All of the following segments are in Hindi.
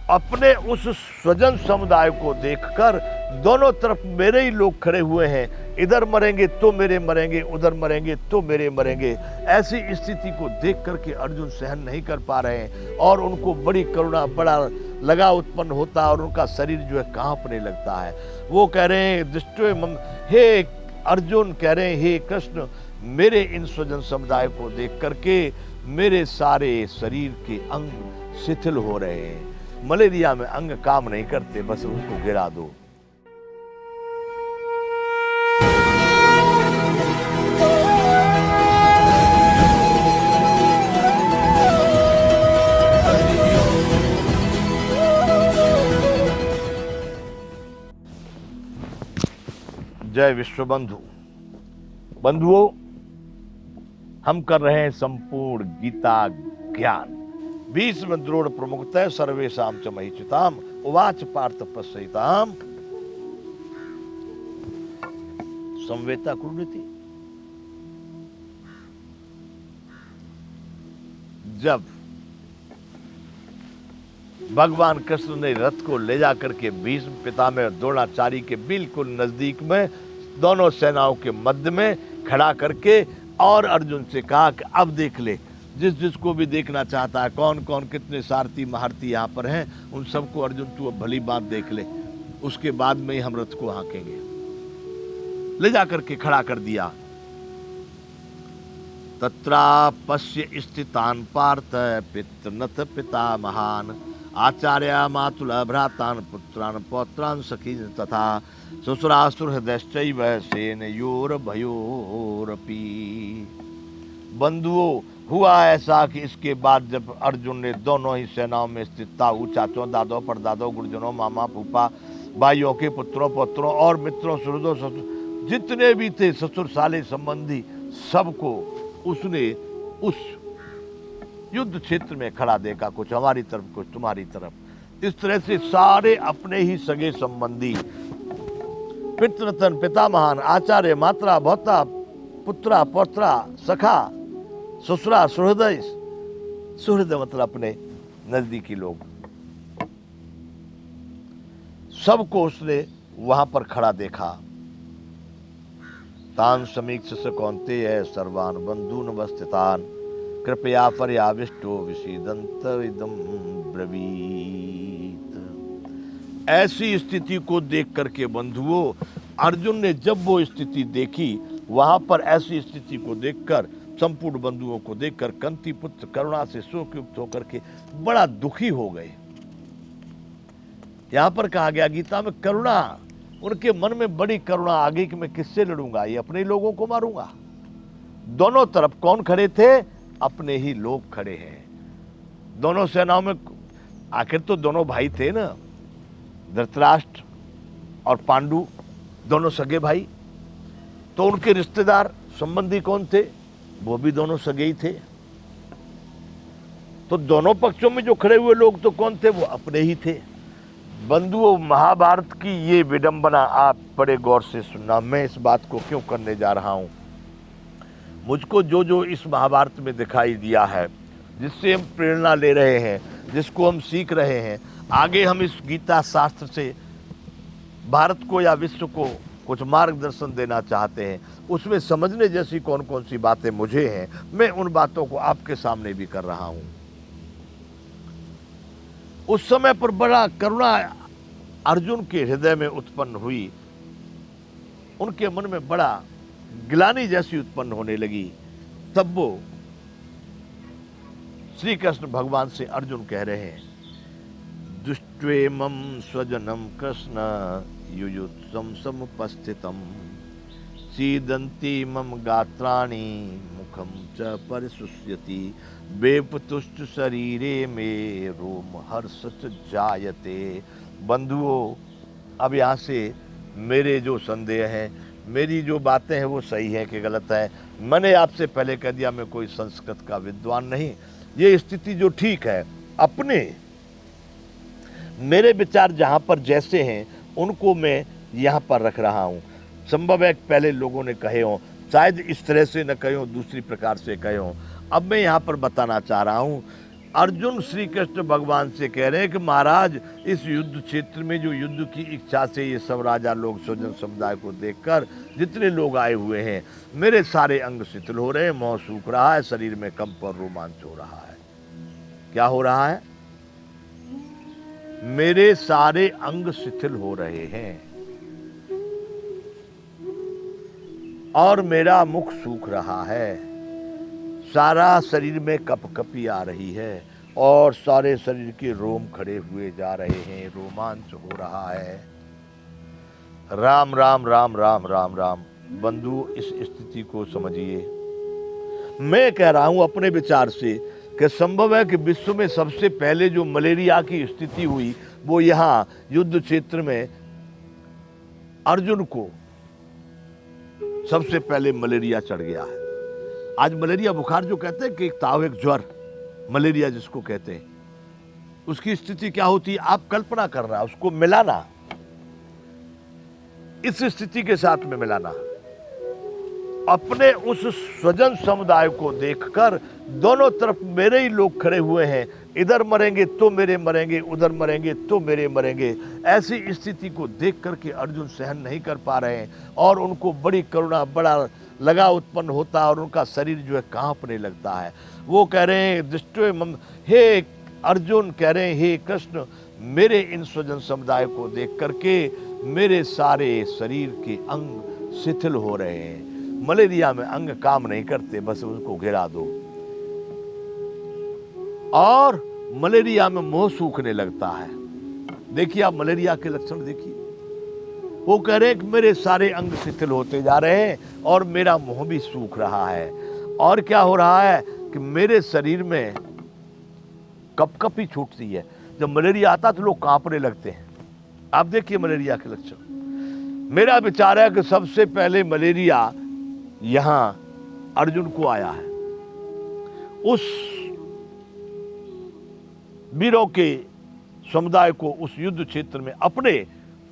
अपने उस स्वजन समुदाय को देखकर दोनों तरफ मेरे ही लोग खड़े हुए हैं, इधर मरेंगे तो मेरे मरेंगे, उधर मरेंगे तो मेरे मरेंगे। ऐसी स्थिति को देख करके अर्जुन सहन नहीं कर पा रहे हैं और उनको बड़ी करुणा, बड़ा लगा उत्पन्न होता है और उनका शरीर जो है कांपने लगता है। वो कह रहे हैं दृष्टो मम, हे अर्जुन कह रहे हैं हे कृष्ण, मेरे इन स्वजन समुदाय को देख करके मेरे सारे शरीर के अंग शिथिल हो रहे हैं। मलेरिया में अंग काम नहीं करते, बस उसको गिरा दो। जय विश्व बंधु। बंधुओं, हम कर रहे हैं संपूर्ण गीता ज्ञान। 20 द्रोण प्रमुखतः सर्वेशाम च महिचिताम उवाच पार्थ पश्यताम संवेता कुरुति। जब भगवान कृष्ण ने रथ को ले जाकर के भीष्म पितामह द्रोणाचार्य के बिल्कुल नजदीक में दोनों सेनाओं के मध्य में खड़ा करके और अर्जुन से कहा कि अब देख ले, जिस जिसको भी देखना चाहता है, कौन कौन कितने सारथी महारथी यहाँ पर हैं, उन सबको अर्जुन तू अब भली बात देख ले, उसके बाद में ही हम रथ को हाँकेंगे। ले जाकर के खड़ा कर दिया। तत्रा पश्य स्थितान पार्थ पितृनथ पिता महान आचार्य मातुल भ्रातान पुत्रान पौत्रान सखीन तथा ससुरासुर हृदयश्चैव सेनयोर भयोरपि। बंधुओं, हुआ ऐसा कि इसके बाद जब अर्जुन ने दोनों ही सेनाओं में स्थित था, चाचों दादों परदादों गुरुजनों मामा फूफा भाइयों के पुत्रों पौत्रों और मित्रों सुहृदों ससुर जितने भी थे, ससुर साले संबंधी, सबको उसने उस युद्ध क्षेत्र में खड़ा देखा, कुछ हमारी तरफ कुछ तुम्हारी तरफ। इस तरह से सारे अपने ही सगे संबंधी, पितृतन पिता महान आचार्य मात्रा भौता पुत्रा पौत्रा सखा ससुरा सुहृदय, सुहृदय मतलब अपने नजदीकी लोग, सबको उसने वहां पर खड़ा देखा। तान समीक्ष स कौन्तेय सर्वान बंधून वस्थितान कृपया पर्याविष्टो विषीदंत इदं ब्रवीत। ऐसी स्थिति को देख करके बंधुओं, अर्जुन ने जब वो स्थिति देखी, वहां पर ऐसी स्थिति को देखकर, संपूर्ण बंधुओं को देखकर कंती पुत्र करुणा से शोकयुक्त होकर के बड़ा दुखी हो गए। यहां पर कहा गया गीता में करुणा, उनके मन में बड़ी करुणा आ गई कि मैं किससे लड़ूंगा, ये अपने लोगों को मारूंगा। दोनों तरफ कौन खड़े थे? अपने ही लोग खड़े हैं। दोनों सेनाओं में आखिर तो दोनों भाई थे ना, धृतराष्ट्र और पांडु, दोनों सगे भाई। तो उनके रिश्तेदार संबंधी कौन थे? वो भी दोनों सगे ही थे। तो दोनों पक्षों में जो खड़े हुए लोग तो कौन थे? वो अपने ही थे। बंधुओं, महाभारत की ये विडंबना आप बड़े गौर से सुनना। मैं इस बात को क्यों करने जा रहा हूं? मुझको जो जो इस महाभारत में दिखाई दिया है, जिससे हम प्रेरणा ले रहे हैं, जिसको हम सीख रहे हैं, आगे हम इस गीता शास्त्र से भारत को या विश्व को कुछ मार्गदर्शन देना चाहते हैं, उसमें समझने जैसी कौन कौन सी बातें मुझे हैं, मैं उन बातों को आपके सामने भी कर रहा हूं। उस समय पर बड़ा करुणा अर्जुन के हृदय में उत्पन्न हुई। उनके मन में बड़ा ग्लानि जैसी उत्पन्न होने लगी। तब वो श्री कृष्ण भगवान से अर्जुन कह रहे हैं, दुष्ट्वेमं स्वजनम कृष्ण युयुत्सम समुपस्थितम सीदन्ति मम गात्राणि मुखम च परिशुष्यति वेपतुष्ट शरीरे में रोम हर्ष जायते। बंधुओं, अब यहाँ से मेरे जो संदेह हैं, मेरी जो बातें हैं, वो सही है कि गलत है? मैंने आपसे पहले कह दिया, मैं कोई संस्कृत का विद्वान नहीं। ये स्थिति जो ठीक है, अपने मेरे विचार जहाँ पर जैसे हैं उनको मैं यहाँ पर रख रहा हूँ। संभव है पहले लोगों ने कहे हों, शायद इस तरह से न कहे हों, दूसरी प्रकार से कहे हों। अब मैं यहाँ पर बताना चाह रहा हूँ अर्जुन श्री कृष्ण भगवान से कह रहे हैं कि महाराज, इस युद्ध क्षेत्र में जो युद्ध की इच्छा से ये सब राजा लोग स्वजन समुदाय को देखकर जितने लोग आए हुए हैं, मेरे सारे अंग शिथिल हो रहे हैं, मोह सूख रहा है, शरीर में कंप और रोमांच हो रहा है। क्या हो रहा है? मेरे सारे अंग शिथिल हो रहे हैं और मेरा मुख सूख रहा है, सारा शरीर में कपकपी आ रही है और सारे शरीर के रोम खड़े हुए जा रहे हैं, रोमांच हो रहा है। राम राम राम राम राम राम। बंधु, इस स्थिति को समझिए। मैं कह रहा हूं अपने विचार से कि संभव है कि विश्व में सबसे पहले जो मलेरिया की स्थिति हुई वो यहां युद्ध क्षेत्र में अर्जुन को सबसे पहले मलेरिया चढ़ गया है। आज मलेरिया बुखार जो कहते हैं कि एक ताव, एक ज्वर, मलेरिया जिसको कहते हैं, उसकी स्थिति क्या होती है आप कल्पना करना, उसको मिलाना, इस स्थिति के साथ में मिलाना। अपने उस स्वजन समुदाय को देखकर दोनों तरफ मेरे ही लोग खड़े हुए हैं, इधर मरेंगे तो मेरे मरेंगे, उधर मरेंगे तो मेरे मरेंगे। ऐसी स्थिति को देख करके अर्जुन सहन नहीं कर पा रहे हैं और उनको बड़ी करुणा, बड़ा लगाव उत्पन्न होता है और उनका शरीर जो है कांपने लगता है। वो कह रहे हैं दृष्टो, हे अर्जुन कह रहे हैं, हे कृष्ण, मेरे इन स्वजन समुदाय को देख करके मेरे सारे शरीर के अंग शिथिल हो रहे हैं। मलेरिया में अंग काम नहीं करते, बस उसको गिरा दो और मलेरिया में मुंह सूखने लगता है। देखिए आप मलेरिया के लक्षण देखिए। वो कह रहे हैं कि मेरे सारे अंग शिथिल होते जा रहे हैं और मेरा मुंह भी सूख रहा है। और क्या हो रहा है कि मेरे शरीर में कपकपी छूटती है। जब मलेरिया आता तो लोग कांपने लगते हैं। आप देखिए मलेरिया के लक्षण। मेरा विचार है कि सबसे पहले मलेरिया यहां अर्जुन को आया है। उस वीरों के समुदाय को, उस युद्ध क्षेत्र में अपने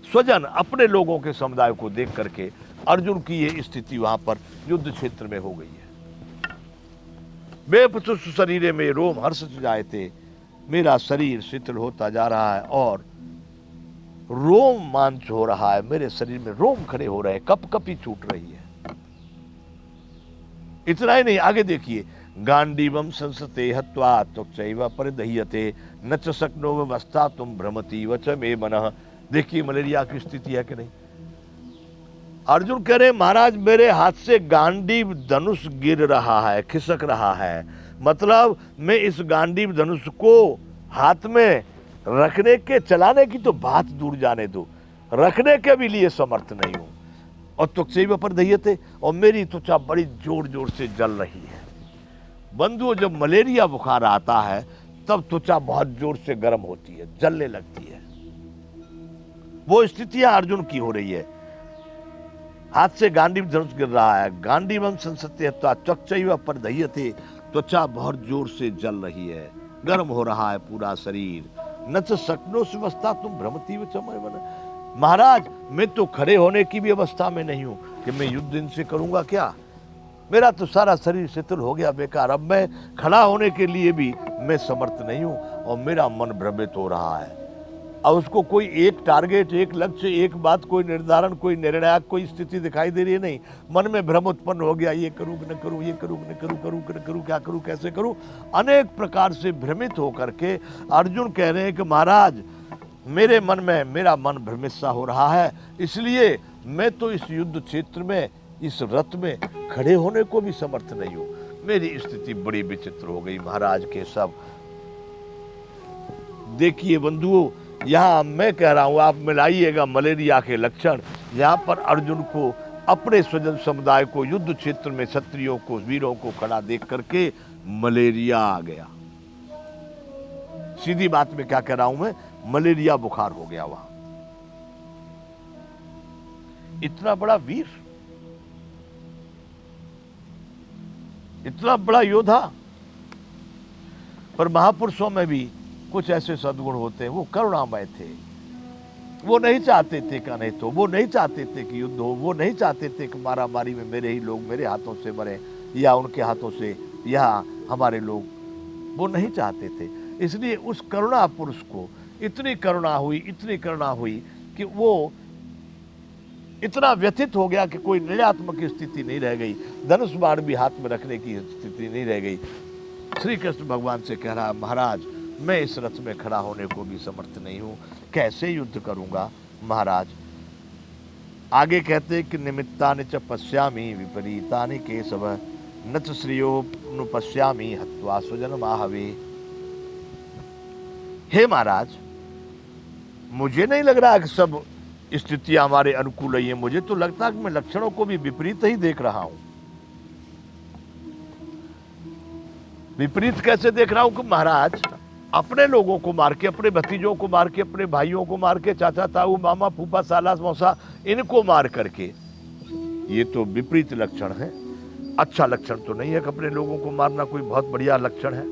स्वजन, अपने लोगों के समुदाय को देख करके अर्जुन की ये स्थिति वहां पर युद्ध क्षेत्र में हो गई है। बेपतुष शरीरे में रोम हर्ष जाए थे, मेरा शरीर शिथिल होता जा रहा है और रोम मांच हो रहा है, मेरे शरीर में रोम खड़े हो रहे हैं, कपकपी छूट रही है। इतना ही नहीं, आगे देखिए, गांडीवम संसते हत्वा त्वक्चैव परिदह्यते न च शक्नो व्यवस्था तुम भ्रमति वच मे मनः। देखिए मलेरिया की स्थिति है कि नहीं। अर्जुन कह रहे महाराज, मेरे हाथ से गांडीव धनुष गिर रहा है, खिसक रहा है। मतलब मैं इस गांडीव धनुष को हाथ में रखने के, चलाने की तो बात दूर जाने दो, रखने के भी लिए समर्थ नहीं हूं। और त्वक्चैव परिदह्यते, और मेरी त्वचा बड़ी जोर जोर से जल रही है। बंधुओं, जब मलेरिया बुखार आता है तब त्वचा बहुत जोर से गर्म होती है, जलने लगती है। वो स्थितियां अर्जुन की हो रही है। हाथ से गांडीव धनुष गिर रहा है, गांडीवम संसते हत्वा त्वक्चैव परिदह्यते, त्वचा बहुत जोर से जल रही है, गर्म हो रहा है पूरा शरीर। न च शक्नो स्वस्था तुम भ्रमति वच मे मनः। महाराज, मैं तो खड़े होने की भी अवस्था में नहीं हूं कि मैं युद्ध इनसे करूंगा क्या। मेरा तो सारा शरीर शिथिल हो गया बेकार, अब मैं खड़ा होने के लिए भी मैं समर्थ नहीं हूं और मेरा मन भ्रमित हो रहा है। अब उसको कोई एक टारगेट, एक लक्ष्य, एक बात, कोई निर्धारण, कोई निर्णायक कोई स्थिति दिखाई दे रही है नहीं। मन में भ्रम उत्पन्न हो गया, ये करूं कि न करूं, ये करूं कि न करूं, करूं कि न करूं, क्या करूं, कैसे करूं। अनेक प्रकार से भ्रमित होकर के अर्जुन कह रहे हैं कि महाराज, मेरे मन में, मेरा मन भ्रमित सा हो रहा है, इसलिए मैं तो इस युद्ध क्षेत्र में, इस रथ में खड़े होने को भी समर्थ नहीं हूं। मेरी स्थिति बड़ी विचित्र हो गई महाराज के सब। देखिए बंधुओं, यहां मैं कह रहा हूं, आप मिलाइएगा मलेरिया के लक्षण। यहां पर अर्जुन को अपने स्वजन समुदाय को, युद्ध क्षेत्र में क्षत्रियों को, वीरों को खड़ा देख करके मलेरिया आ गया। सीधी बात में क्या कह रहा हूं मैं, मलेरिया बुखार हो गया वहां। इतना बड़ा वीर, इतना बड़ा योद्धा, पर महापुरुषों में भी कुछ ऐसे सद्गुण होते हैं, वो करुणामय थे। वो नहीं चाहते थे कि नहीं, तो वो नहीं चाहते थे कि युद्ध हो, वो नहीं चाहते थे कि मारा मारी में मेरे ही लोग मेरे हाथों से मरे या उनके हाथों से, या हमारे लोग वो नहीं चाहते थे। इसलिए उस करुणा पुरुष को इतनी करुणा हुई कि वो इतना व्यथित हो गया कि कोई निर्णयात्मक स्थिति नहीं रह गई, धनुष बाण भी हाथ में रखने की स्थिति नहीं रह गई। श्री कृष्ण भगवान से कह रहा, महाराज मैं इस रथ में खड़ा होने को भी समर्थ नहीं हूं, कैसे युद्ध करूंगा महाराज। आगे कहते कि निमित्तानि च पश्यामि विपरीतानि केशव न च श्रेयोनुपश्यामि हत्वा स्वजनमाहवे। हे महाराज, मुझे नहीं लग रहा कि सब स्थितियां हमारे अनुकूल ही है, मुझे तो लगता है कि मैं लक्षणों को भी विपरीत ही देख रहा हूं। विपरीत कैसे देख रहा हूं कि महाराज अपने लोगों को मार के, अपने भतीजों को मार के, अपने भाइयों को मार के, चाचा ताऊ मामा फूफा साला मौसा इनको मार करके, ये तो विपरीत लक्षण है। अच्छा लक्षण तो नहीं है कि अपने लोगों को मारना कोई बहुत बढ़िया लक्षण है।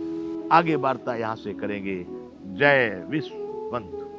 आगे वार्ता यहां से करेंगे। जय विश्व बंधु।